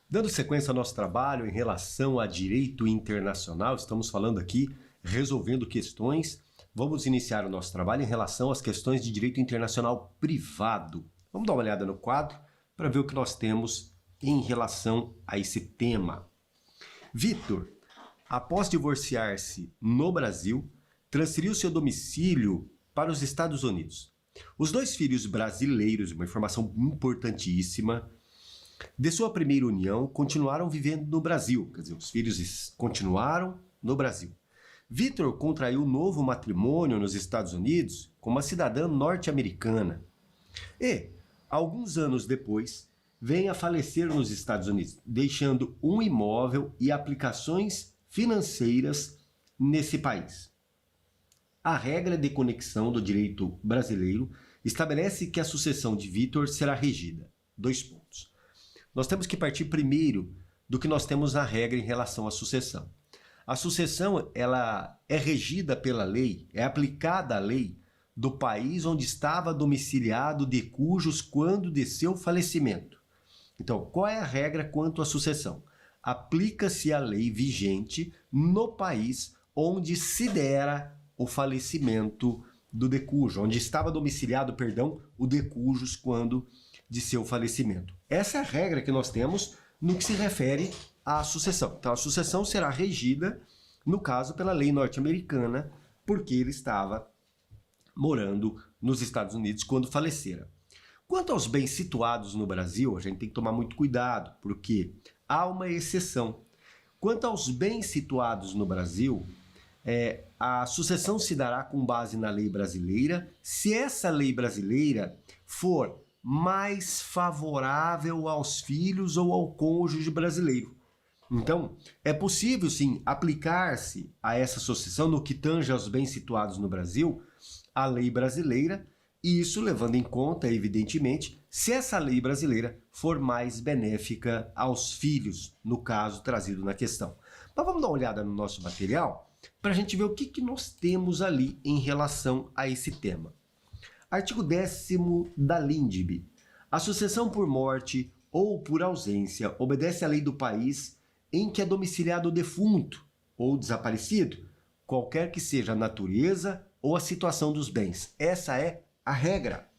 Dando sequência ao nosso trabalho em relação a direito internacional, estamos falando aqui, resolvendo questões. Vamos iniciar o nosso trabalho em relação às questões de direito internacional privado. Vamos dar uma olhada no quadro para ver o que nós temos em relação a esse tema. Vitor, após divorciar-se no Brasil, transferiu seu domicílio para os Estados Unidos. Os dois filhos brasileiros, uma informação importantíssima, de sua primeira união, continuaram vivendo no Brasil. Quer dizer, os filhos continuaram no Brasil. Vitor contraiu um novo matrimônio nos Estados Unidos com uma cidadã norte-americana. E, alguns anos depois, vem a falecer nos Estados Unidos, deixando um imóvel e aplicações financeiras nesse país. A regra de conexão do direito brasileiro estabelece que a sucessão de Vitor será regida. 2 pontos. Nós temos que partir primeiro do que nós temos na regra em relação à sucessão. A sucessão, ela é regida pela lei, é aplicada a lei do país onde estava domiciliado de cujos quando de seu falecimento. Então, qual é a regra quanto à sucessão? Aplica-se a lei vigente no país onde se dera o falecimento do decujo, onde estava domiciliado, perdão, o decujus quando de seu falecimento. Essa é a regra que nós temos no que se refere à sucessão. Então, a sucessão será regida, no caso, pela lei norte-americana, porque ele estava morando nos Estados Unidos quando falecera. Quanto aos bens situados no Brasil, a gente tem que tomar muito cuidado, porque há uma exceção. Quanto aos bens situados no Brasil, a sucessão se dará com base na lei brasileira, se essa lei brasileira for mais favorável aos filhos ou ao cônjuge brasileiro. Então, é possível sim aplicar-se a essa sucessão no que tange aos bens situados no Brasil, a lei brasileira, e isso levando em conta, evidentemente, se essa lei brasileira for mais benéfica aos filhos, no caso trazido na questão. Mas vamos dar uma olhada no nosso material para a gente ver o que nós temos ali em relação a esse tema. Artigo 10º da LINDB. A sucessão por morte ou por ausência obedece à lei do país em que é domiciliado o defunto ou desaparecido, qualquer que seja a natureza ou a situação dos bens. Essa é a regra.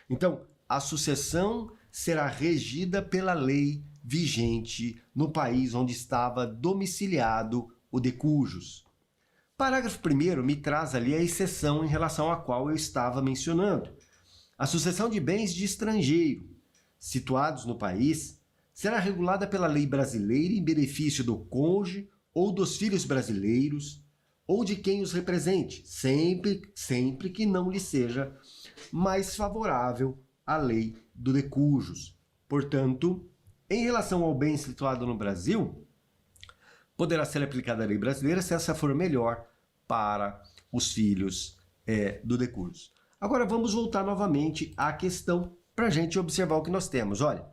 Então, a sucessão será regida pela lei vigente no país onde estava domiciliado o decujus. Parágrafo 1º me traz ali a exceção em relação à qual eu estava mencionando. A sucessão de bens de estrangeiro situados no país será regulada pela lei brasileira em benefício do cônjuge ou dos filhos brasileiros ou de quem os represente, sempre que não lhe seja mais favorável a lei do decujus. Portanto, em relação ao bem situado no Brasil, poderá ser aplicada a lei brasileira se essa for melhor para os filhos do decujus. Agora vamos voltar novamente à questão para a gente observar o que nós temos. Olha,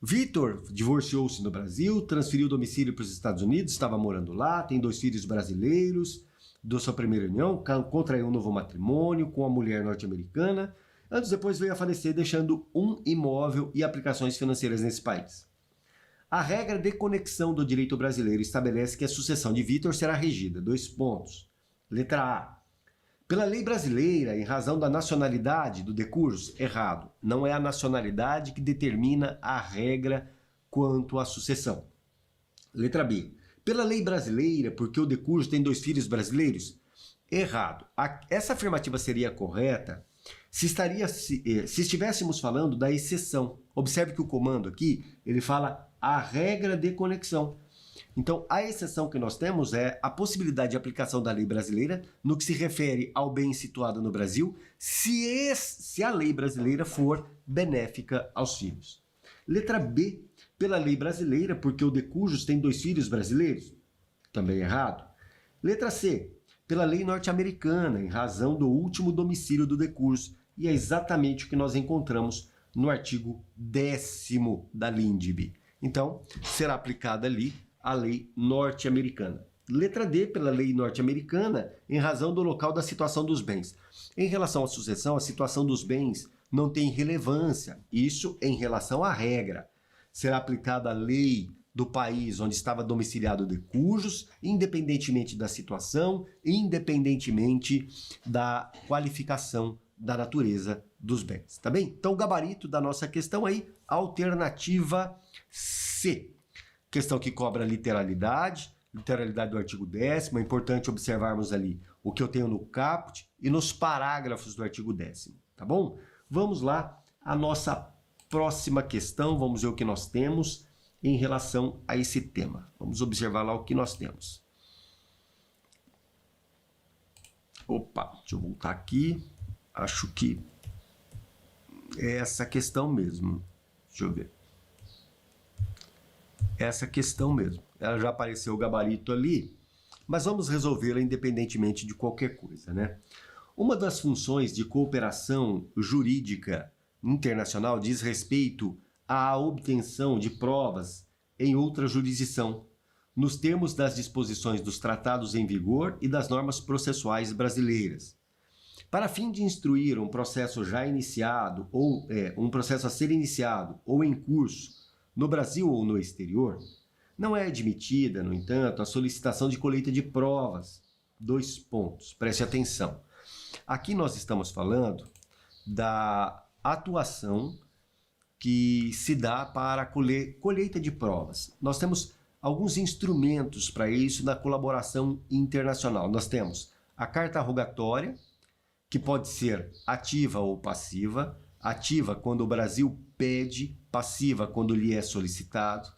Vitor divorciou-se no Brasil, transferiu o domicílio para os Estados Unidos, estava morando lá, tem 2 filhos brasileiros, da sua primeira união, contraiu um novo matrimônio com a mulher norte-americana, anos depois veio a falecer deixando um imóvel e aplicações financeiras nesse país. A regra de conexão do direito brasileiro estabelece que a sucessão de Vitor será regida. 2 pontos. Letra A. Pela lei brasileira, em razão da nacionalidade do decujus, errado. Não é a nacionalidade que determina a regra quanto à sucessão. Letra B. Pela lei brasileira, porque o decujus tem 2 filhos brasileiros, errado. Essa afirmativa seria correta se estivéssemos falando da exceção. Observe que o comando aqui, ele fala a regra de conexão. Então, a exceção que nós temos é a possibilidade de aplicação da lei brasileira no que se refere ao bem situado no Brasil, se a lei brasileira for benéfica aos filhos. Letra B, pela lei brasileira, porque o decujus tem 2 filhos brasileiros, também errado. Letra C, pela lei norte-americana, em razão do último domicílio do decujus, e é exatamente o que nós encontramos no artigo 10º da LINDB. Então, será aplicada ali a lei norte-americana. Letra D, pela lei norte-americana, em razão do local da situação dos bens. Em relação à sucessão, a situação dos bens não tem relevância. Isso em relação à regra. será aplicada a lei do país onde estava domiciliado de cujos, independentemente da situação, independentemente da qualificação da natureza dos bens, tá bem? Então, o gabarito da nossa questão aí, alternativa C. Questão que cobra literalidade do artigo 10º, é importante observarmos ali o que eu tenho no caput e nos parágrafos do artigo 10º, tá bom? Vamos lá, a nossa próxima questão, vamos ver o que nós temos em relação a esse tema. Vamos observar lá o que nós temos. Opa, deixa eu voltar aqui. Acho que é essa questão mesmo. Deixa eu ver. Essa questão mesmo. Ela já apareceu o gabarito ali, mas vamos resolvê-la independentemente de qualquer coisa, né? Uma das funções de cooperação jurídica internacional diz respeito à obtenção de provas em outra jurisdição, nos termos das disposições dos tratados em vigor e das normas processuais brasileiras. Para fim de instruir um processo já iniciado ou um processo a ser iniciado ou em curso no Brasil ou no exterior, não é admitida, no entanto, a solicitação de colheita de provas. 2 pontos, preste atenção. Aqui nós estamos falando da atuação que se dá para a colheita de provas. Nós temos alguns instrumentos para isso na colaboração internacional. Nós temos a carta rogatória, que pode ser ativa ou passiva. Ativa quando o Brasil pede, passiva quando lhe é solicitado.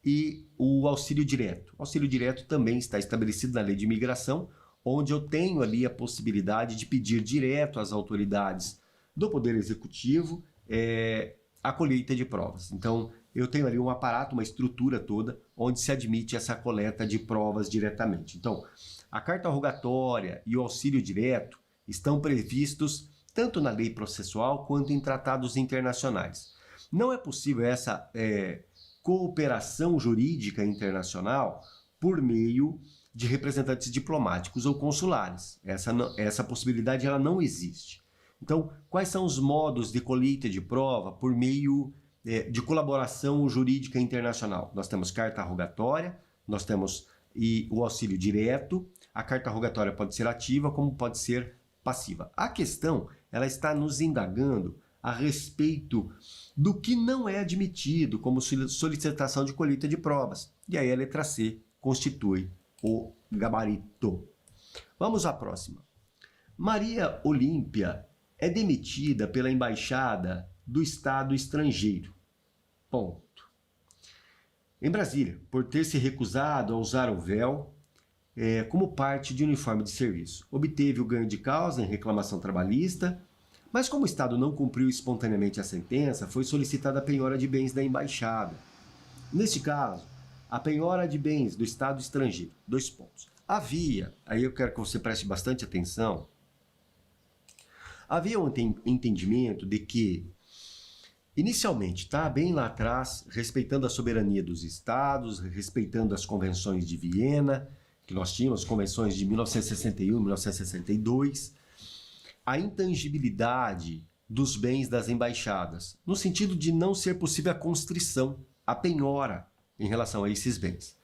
E o auxílio direto. O auxílio direto também está estabelecido na lei de imigração, onde eu tenho ali a possibilidade de pedir direto às autoridades do Poder Executivo a colheita de provas. Então, eu tenho ali um aparato, uma estrutura toda, onde se admite essa coleta de provas diretamente. Então, a carta rogatória e o auxílio direto estão previstos tanto na lei processual quanto em tratados internacionais. Não é possível essa cooperação jurídica internacional por meio de representantes diplomáticos ou consulares. Essa possibilidade ela não existe. Então, quais são os modos de colheita de prova por meio de colaboração jurídica internacional? Nós temos carta rogatória, nós temos o auxílio direto. A carta rogatória pode ser ativa, como pode ser passiva. A questão ela está nos indagando a respeito do que não é admitido como solicitação de colheita de provas. E aí a letra C constitui o gabarito. Vamos à próxima. Maria Olímpia é demitida pela embaixada do Estado estrangeiro. Ponto. Em Brasília, por ter se recusado a usar o véu como parte de uniforme de serviço. Obteve o ganho de causa em reclamação trabalhista, mas como o Estado não cumpriu espontaneamente a sentença, foi solicitada a penhora de bens da embaixada. Neste caso, a penhora de bens do Estado estrangeiro. 2 pontos. Havia, aí eu quero que você preste bastante atenção, havia um entendimento de que, inicialmente, bem lá atrás, respeitando a soberania dos Estados, respeitando as convenções de Viena, que nós tínhamos, convenções de 1961 e 1962, a intangibilidade dos bens das embaixadas, no sentido de não ser possível a constrição, a penhora em relação a esses bens.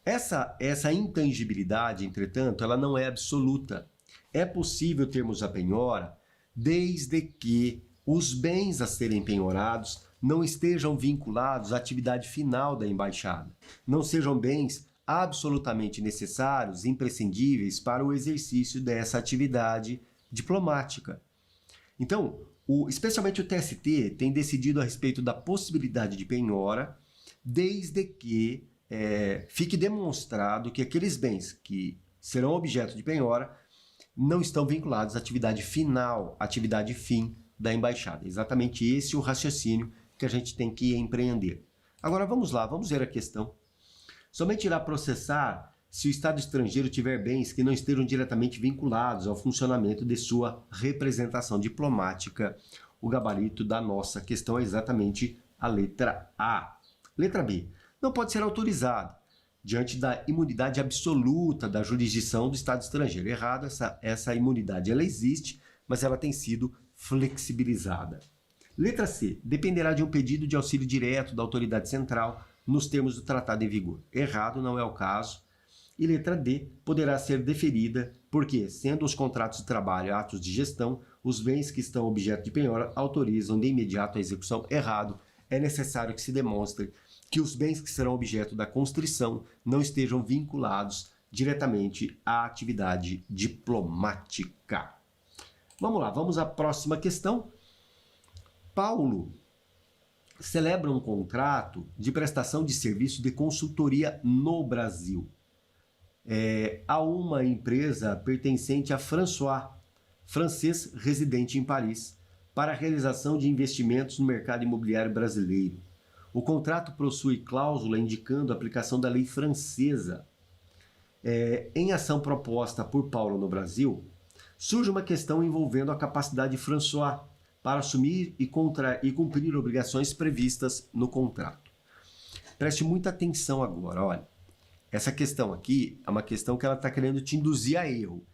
Essa intangibilidade, entretanto, ela não é absoluta. É possível termos a penhora desde que os bens a serem penhorados não estejam vinculados à atividade final da embaixada, não sejam bens absolutamente necessários, imprescindíveis para o exercício dessa atividade diplomática. Então, especialmente o TST tem decidido a respeito da possibilidade de penhora, desde que fique demonstrado que aqueles bens que serão objeto de penhora não estão vinculados à atividade final, atividade fim da embaixada. Exatamente esse o raciocínio que a gente tem que empreender. Agora vamos lá, vamos ver a questão. Somente irá processar se o Estado estrangeiro tiver bens que não estejam diretamente vinculados ao funcionamento de sua representação diplomática. O gabarito da nossa questão é exatamente a letra A. Letra B. Não pode ser autorizado diante da imunidade absoluta da jurisdição do Estado estrangeiro. Errado, essa imunidade ela existe, mas ela tem sido flexibilizada. Letra C. Dependerá de um pedido de auxílio direto da autoridade central nos termos do tratado em vigor. Errado, não é o caso. E letra D. Poderá ser deferida porque, sendo os contratos de trabalho atos de gestão, os bens que estão objeto de penhora autorizam de imediato a execução. Errado. É necessário que se demonstre que os bens que serão objeto da constrição não estejam vinculados diretamente à atividade diplomática. Vamos lá, vamos à próxima questão. Paulo celebra um contrato de prestação de serviço de consultoria no Brasil a uma empresa pertencente a François, francês residente em Paris, para a realização de investimentos no mercado imobiliário brasileiro. O contrato possui cláusula indicando a aplicação da lei francesa. Em ação proposta por Paulo no Brasil, surge uma questão envolvendo a capacidade de François para assumir e cumprir obrigações previstas no contrato. Preste muita atenção agora, olha. Essa questão aqui é uma questão que ela está querendo te induzir a erro.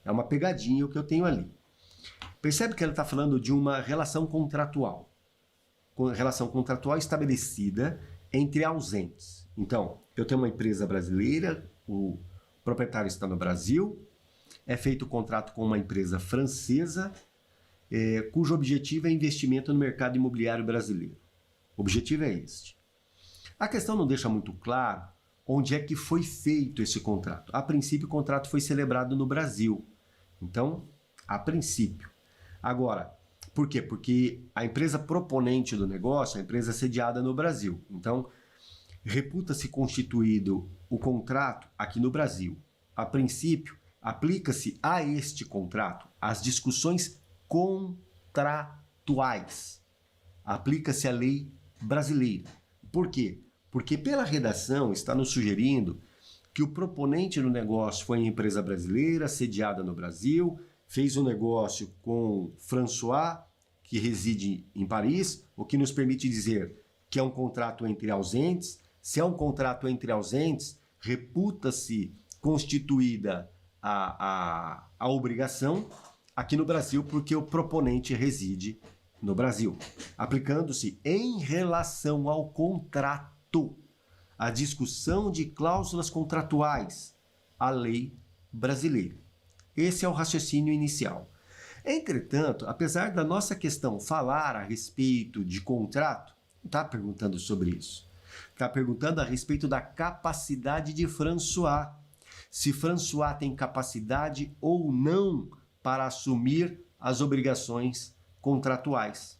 É uma pegadinha o que eu tenho ali. Percebe que ela está falando de uma relação contratual. Relação contratual estabelecida entre ausentes. Então, eu tenho uma empresa brasileira, o proprietário está no Brasil, é feito o contrato com uma empresa francesa, cujo objetivo é investimento no mercado imobiliário brasileiro. O objetivo é este. A questão não deixa muito claro onde é que foi feito esse contrato. A princípio, o contrato foi celebrado no Brasil. Então, a princípio. Agora, por quê? Porque a empresa proponente do negócio é a empresa sediada no Brasil. Então, reputa-se constituído o contrato aqui no Brasil. A princípio, aplica-se a este contrato as discussões contratuais. Aplica-se a lei brasileira. Por quê? Porque pela redação está nos sugerindo que o proponente do negócio foi a empresa brasileira, sediada no Brasil, fez um negócio com François, que reside em Paris, o que nos permite dizer que é um contrato entre ausentes. Se é um contrato entre ausentes, reputa-se constituída a obrigação aqui no Brasil, porque o proponente reside no Brasil, aplicando-se em relação ao contrato a discussão de cláusulas contratuais, a lei brasileira. Esse é o raciocínio inicial. Entretanto, apesar da nossa questão falar a respeito de contrato, não está perguntando sobre isso. Está perguntando a respeito da capacidade de François. Se François tem capacidade ou não para assumir as obrigações contratuais.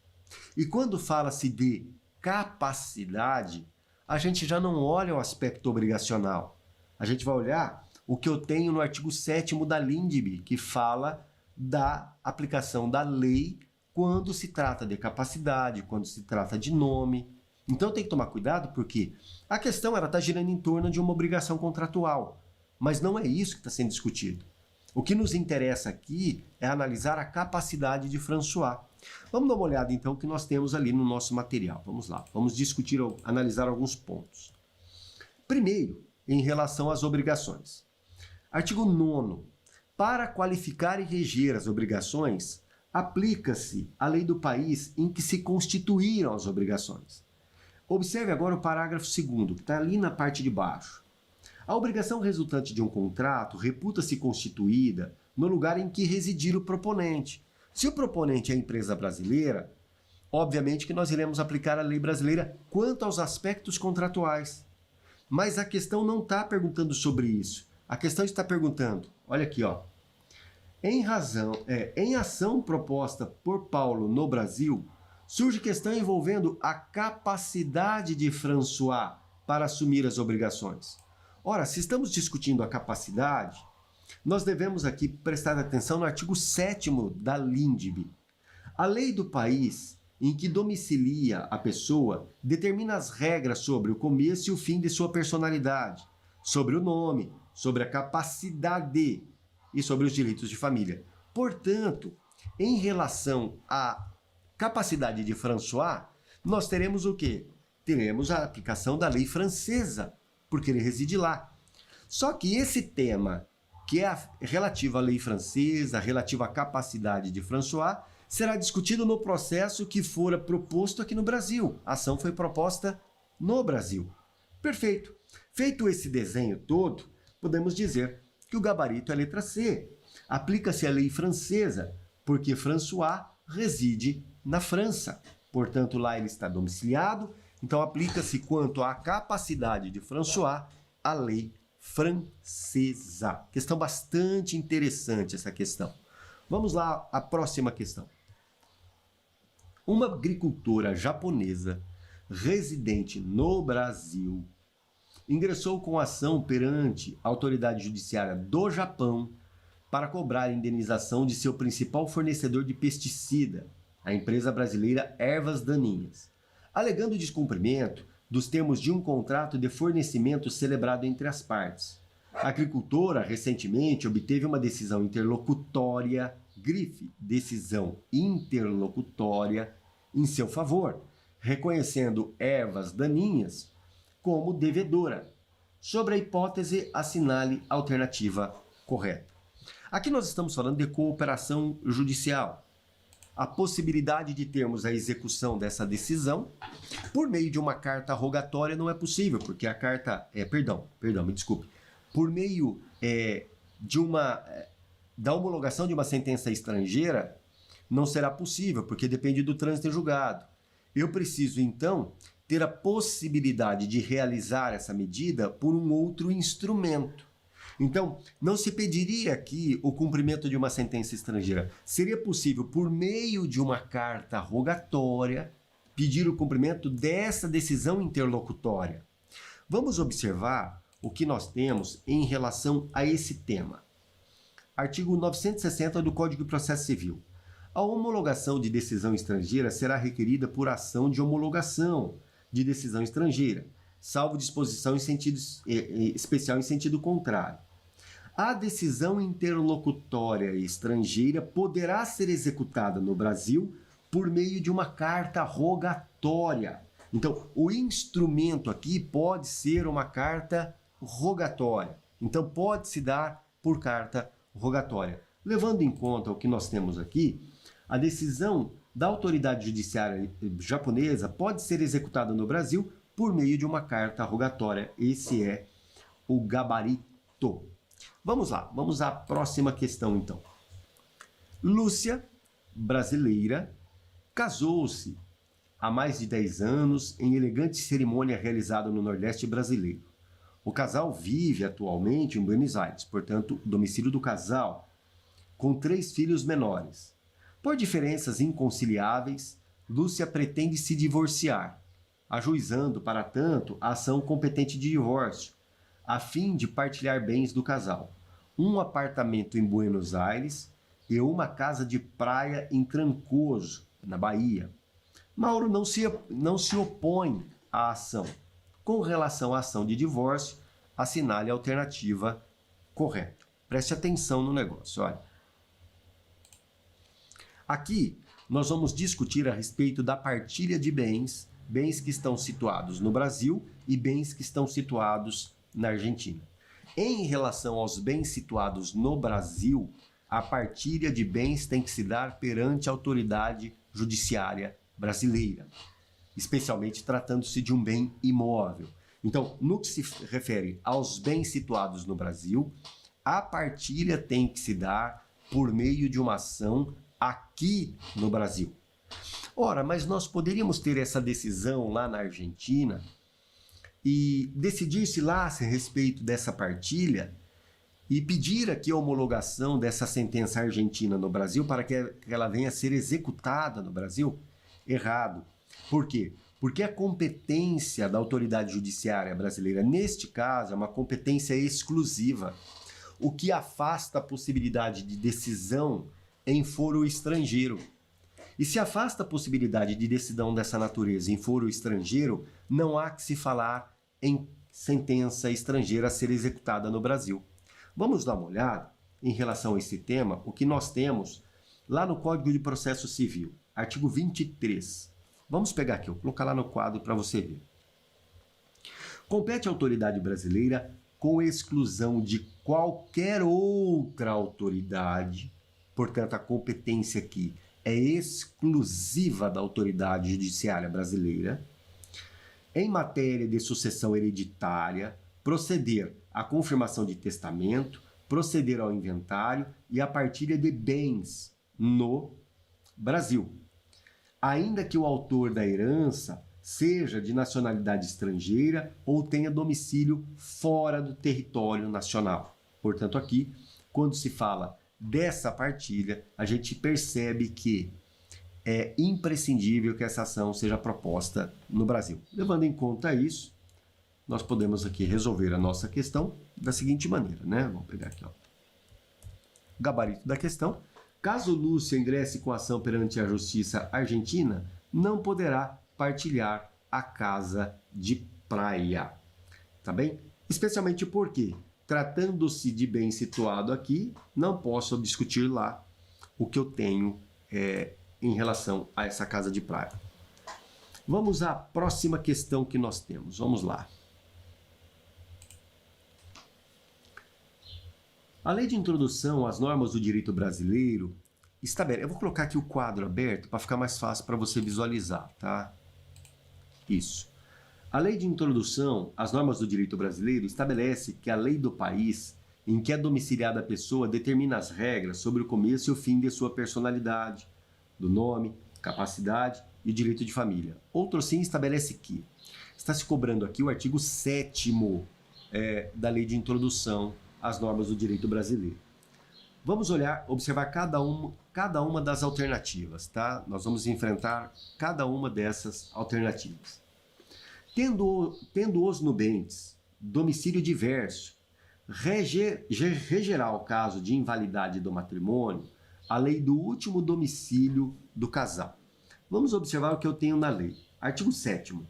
E quando fala-se de capacidade, a gente já não olha o aspecto obrigacional. A gente vai olhar o que eu tenho no artigo 7º da LINDB, que fala da aplicação da lei quando se trata de capacidade, quando se trata de nome. Então tem que tomar cuidado porque a questão está girando em torno de uma obrigação contratual, mas não é isso que está sendo discutido. O que nos interessa aqui é analisar a capacidade de François. Vamos dar uma olhada então o que nós temos ali no nosso material. Vamos lá, vamos discutir, analisar alguns pontos. Primeiro, em relação às obrigações. Artigo 9º. Para qualificar e reger as obrigações, aplica-se a lei do país em que se constituíram as obrigações. Observe agora o parágrafo 2º, que está ali na parte de baixo. A obrigação resultante de um contrato reputa-se constituída no lugar em que residir o proponente. Se o proponente é a empresa brasileira, obviamente que nós iremos aplicar a lei brasileira quanto aos aspectos contratuais. Mas a questão não está perguntando sobre isso. A questão está perguntando, olha aqui, ó. Em ação proposta por Paulo no Brasil, surge questão envolvendo a capacidade de François para assumir as obrigações. Ora, se estamos discutindo a capacidade, nós devemos aqui prestar atenção no artigo 7º da LINDB. A lei do país em que domicilia a pessoa determina as regras sobre o começo e o fim de sua personalidade, sobre o nome, sobre a capacidade e sobre os direitos de família. Portanto, em relação à capacidade de François, nós teremos o quê? Teremos a aplicação da lei francesa, porque ele reside lá. Só que esse tema, que é relativo à lei francesa, relativo à capacidade de François, será discutido no processo que fora proposto aqui no Brasil. A ação foi proposta no Brasil. Perfeito. Feito esse desenho todo, podemos dizer que o gabarito é a letra C. Aplica-se a lei francesa, porque François reside na França. Portanto, lá ele está domiciliado, então aplica-se quanto à capacidade de François a lei francesa. Questão bastante interessante essa questão. Vamos lá à próxima questão. Uma agricultora japonesa residente no Brasil ingressou com ação perante a autoridade judiciária do Japão para cobrar a indenização de seu principal fornecedor de pesticida, a empresa brasileira Ervas Daninhas, alegando descumprimento dos termos de um contrato de fornecimento celebrado entre as partes. A agricultora recentemente obteve uma decisão interlocutória, grife, decisão interlocutória, em seu favor, reconhecendo Ervas Daninhas como devedora. Sobre a hipótese, assinale a alternativa correta. Aqui nós estamos falando de cooperação judicial. A possibilidade de termos a execução dessa decisão por meio de uma carta rogatória não é possível, porque a carta... me desculpe. Por meio da homologação de uma sentença estrangeira, não será possível, porque depende do trânsito em julgado. Eu preciso, então, ter a possibilidade de realizar essa medida por um outro instrumento. Então, não se pediria aqui o cumprimento de uma sentença estrangeira. Seria possível, por meio de uma carta rogatória, pedir o cumprimento dessa decisão interlocutória. Vamos observar o que nós temos em relação a esse tema. Artigo 960 do Código de Processo Civil. A homologação de decisão estrangeira será requerida por ação de homologação de decisão estrangeira, salvo disposição especial em sentido contrário. A decisão interlocutória estrangeira poderá ser executada no Brasil por meio de uma carta rogatória. Então, o instrumento aqui pode ser uma carta rogatória. Então, pode se dar por carta rogatória. Levando em conta o que nós temos aqui, a decisão da autoridade judiciária japonesa pode ser executada no Brasil por meio de uma carta rogatória. Esse é o gabarito. Vamos lá, vamos à próxima questão então. Lúcia, brasileira, casou-se há mais de 10 anos em elegante cerimônia realizada no Nordeste brasileiro. O casal vive atualmente em Buenos Aires, portanto, o domicílio do casal, com 3 filhos menores. Por diferenças inconciliáveis, Lúcia pretende se divorciar, ajuizando, para tanto, a ação competente de divórcio, a fim de partilhar bens do casal. Um apartamento em Buenos Aires e uma casa de praia em Trancoso, na Bahia. Mauro não se opõe à ação. Com relação à ação de divórcio, assinale a alternativa correta. Preste atenção no negócio, olha. Aqui, nós vamos discutir a respeito da partilha de bens, bens que estão situados no Brasil e bens que estão situados na Argentina. Em relação aos bens situados no Brasil, a partilha de bens tem que se dar perante a autoridade judiciária brasileira, especialmente tratando-se de um bem imóvel. Então, no que se refere aos bens situados no Brasil, a partilha tem que se dar por meio de uma ação aqui no Brasil. Ora, mas nós poderíamos ter essa decisão lá na Argentina e decidir-se lá a respeito dessa partilha e pedir aqui a homologação dessa sentença argentina no Brasil para que ela venha a ser executada no Brasil? Errado. Por quê? Porque a competência da autoridade judiciária brasileira, neste caso, é uma competência exclusiva, o que afasta a possibilidade de decisão em foro estrangeiro. E se afasta a possibilidade de decisão dessa natureza em foro estrangeiro, não há que se falar em sentença estrangeira a ser executada no Brasil. Vamos dar uma olhada em relação a esse tema, o que nós temos lá no Código de Processo Civil, artigo 23. Vamos pegar aqui, vou colocar lá no quadro para você ver. Compete à autoridade brasileira, com exclusão de qualquer outra autoridade, portanto a competência aqui é exclusiva da autoridade judiciária brasileira, em matéria de sucessão hereditária, proceder à confirmação de testamento, proceder ao inventário e à partilha de bens no Brasil, ainda que o autor da herança seja de nacionalidade estrangeira ou tenha domicílio fora do território nacional. Portanto, aqui, quando se fala dessa partilha, a gente percebe que é imprescindível que essa ação seja proposta no Brasil. Levando em conta isso, nós podemos aqui resolver a nossa questão da seguinte maneira, né? Vamos pegar aqui, ó. Gabarito da questão. Caso Lúcia ingresse com ação perante a Justiça Argentina, não poderá partilhar a casa de praia. Tá bem? Especialmente porque, tratando-se de bem situado aqui, não posso discutir lá o que eu tenho em relação a essa casa de praia. Vamos à próxima questão que nós temos. Vamos lá. A Lei de Introdução às Normas do Direito Brasileiro estabelece... Eu vou colocar aqui o quadro aberto para ficar mais fácil para você visualizar, tá? Isso. A Lei de Introdução às Normas do Direito Brasileiro estabelece que a lei do país em que é domiciliada a pessoa determina as regras sobre o começo e o fim de sua personalidade, do nome, capacidade e direito de família. Outro sim estabelece que está se cobrando aqui o artigo 7º da Lei de Introdução às Normas do Direito Brasileiro. Vamos observar cada uma das alternativas, tá? Nós vamos enfrentar cada uma dessas alternativas. Tendo os nubentes domicílio diverso, regerá o caso de invalidade do matrimônio a lei do último domicílio do casal. Vamos observar o que eu tenho na lei. Artigo 7º.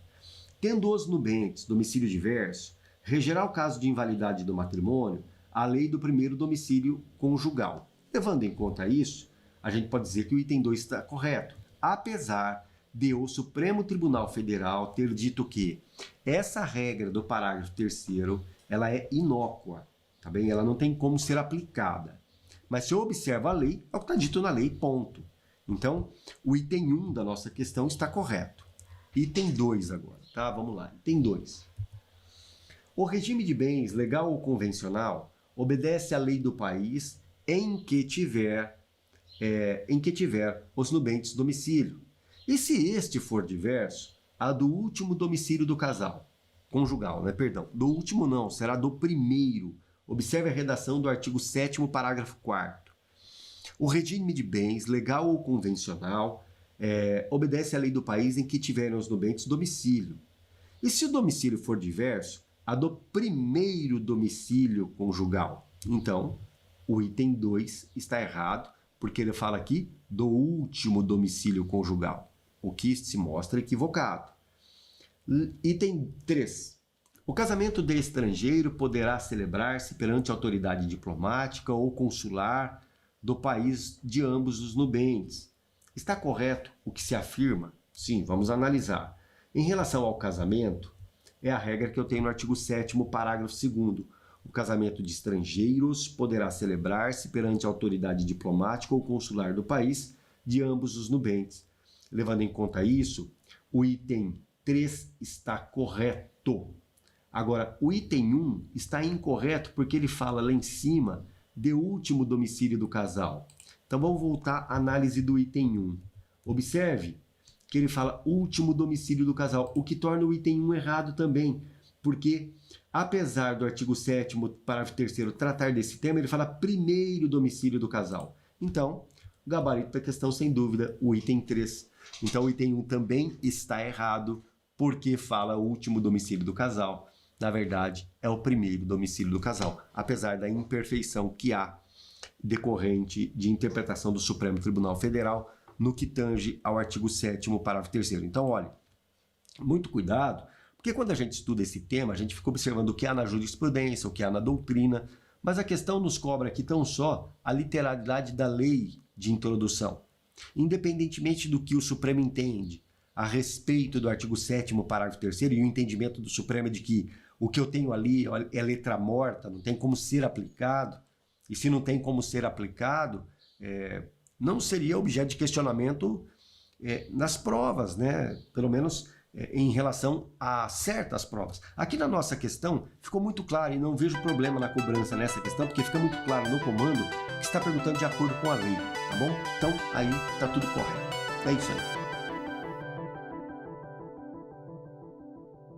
Tendo os nubentes domicílio diverso, regerá o caso de invalidade do matrimônio a lei do primeiro domicílio conjugal. Levando em conta isso, a gente pode dizer que o item 2 está correto, apesar de o Supremo Tribunal Federal ter dito que essa regra do parágrafo 3º, ela é inócua, tá bem? Ela não tem como ser aplicada. Mas se eu observo a lei, é o que está dito na lei, ponto. Então, o item 1 da nossa questão está correto. Item 2 agora, tá? Vamos lá, item 2. O regime de bens, legal ou convencional, obedece à lei do país em que tiver os nubentes domicílio. E se este for diverso, a do último domicílio do casal, conjugal, né? Perdão, do último não, será do primeiro. Observe a redação do artigo 7º, parágrafo 4º. O regime de bens, legal ou convencional, obedece à lei do país em que tiverem os nubentes domicílio. E se o domicílio for diverso, a do primeiro domicílio conjugal. Então, o item 2 está errado, porque ele fala aqui do último domicílio conjugal, o que se mostra equivocado. Item 3. O casamento de estrangeiro poderá celebrar-se perante a autoridade diplomática ou consular do país de ambos os nubentes. Está correto o que se afirma? Sim, vamos analisar. Em relação ao casamento, é a regra que eu tenho no artigo 7º, parágrafo 2º. O casamento de estrangeiros poderá celebrar-se perante a autoridade diplomática ou consular do país de ambos os nubentes. Levando em conta isso, o item 3 está correto. Agora, o item 1 está incorreto porque ele fala lá em cima de último domicílio do casal. Então vamos voltar à análise do item 1. Observe que ele fala último domicílio do casal, o que torna o item 1 errado também, porque apesar do artigo 7º, parágrafo 3º, tratar desse tema, ele fala primeiro domicílio do casal. Então, o gabarito da questão, sem dúvida, o item 3. Então, o item 1 também está errado, porque fala o último domicílio do casal. Na verdade, é o primeiro domicílio do casal, apesar da imperfeição que há decorrente de interpretação do Supremo Tribunal Federal no que tange ao artigo 7º, parágrafo 3º. Então, olha, muito cuidado, porque quando a gente estuda esse tema, a gente fica observando o que há na jurisprudência, o que há na doutrina, mas a questão nos cobra aqui tão só a literalidade da lei de introdução. Independentemente do que o Supremo entende a respeito do artigo 7º, parágrafo 3º, e o entendimento do Supremo é de que o que eu tenho ali é letra morta, não tem como ser aplicado, e se não tem como ser aplicado, não seria objeto de questionamento nas provas, né? Pelo menos em relação a certas provas. Aqui na nossa questão ficou muito claro e não vejo problema na cobrança nessa questão, porque fica muito claro no comando que está perguntando de acordo com a lei, tá bom? Então aí está tudo correto. É isso aí.